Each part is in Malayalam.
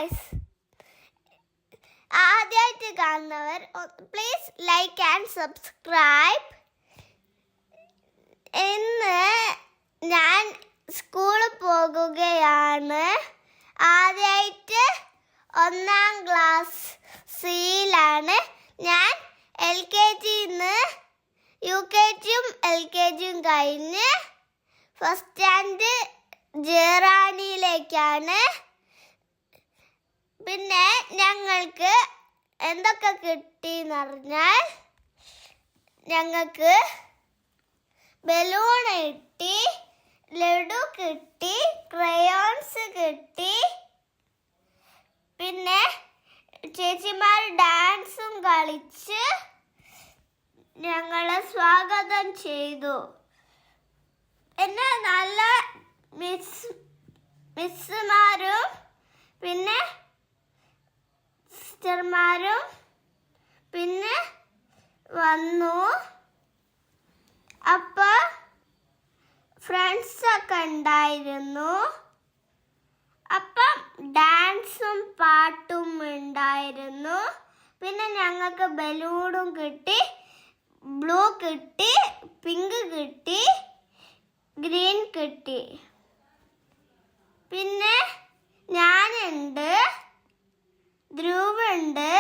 ഗായ്സ്. ആദ്യമായിട്ട് കാണുന്നവർ പ്ലീസ് ലൈക്ക് ആൻഡ് സബ്സ്ക്രൈബ്. ഇന്ന് ഞാൻ സ്കൂളിൽ പോകുകയാണ്. ആദ്യമായിട്ട് 1ാം ക്ലാസ്സിലാണ് ഞാൻ. LKG-ന്ന് UKG-യും LKG-യും കഴിഞ്ഞ് ഫസ്റ്റ് സ്റ്റാൻഡ് ജെറാനിയിലേക്കാണ്. പിന്നെ ഞങ്ങൾക്ക് എന്തൊക്കെ കിട്ടിയെന്ന് പറഞ്ഞാൽ, ഞങ്ങൾക്ക് ബലൂൺ കിട്ടി, ലഡു കിട്ടി, ക്രയോൺസ് കിട്ടി. പിന്നെ ചേച്ചിമാർ ഡാൻസും കളിച്ച് ഞങ്ങളെ സ്വാഗതം ചെയ്തു. പിന്നെ നല്ല മിസ്സുമാരും പിന്നെ സിസ്റ്റർമാരും പിന്നെ വന്നു. അപ്പോൾ ഫ്രണ്ട്സൊക്കെ ഉണ്ടായിരുന്നു. അപ്പം ഡാൻസും പാട്ടും ഉണ്ടായിരുന്നു. പിന്നെ ഞങ്ങൾക്ക് ബലൂണും കിട്ടി, ബ്ലൂ കിട്ടി, പിങ്ക് കിട്ടി, ഗ്രീൻ കിട്ടി. പിന്നെ ഞാനുണ്ട്, ധ്രുവുണ്ട്,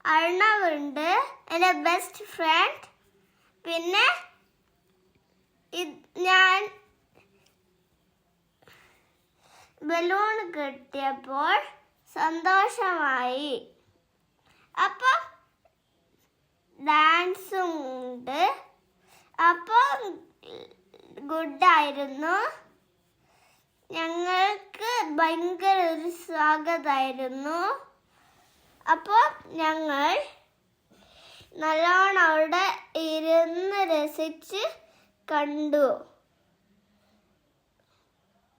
അർണവുണ്ട്, എൻ്റെ ബെസ്റ്റ് ഫ്രണ്ട്. പിന്നെ ഞാൻ ബലൂൺ കിട്ടിയപ്പോൾ സന്തോഷമായി. അപ്പം ഡാൻസും ഉണ്ട്. അപ്പോൾ ഗുഡായിരുന്നു. ഞങ്ങൾക്ക് ഭയങ്കര ഒരു സ്വാഗതമായിരുന്നു. അപ്പോൾ ഞങ്ങൾ നല്ലോണം അവിടെ ഇരുന്ന് രസിച്ച് കണ്ടു.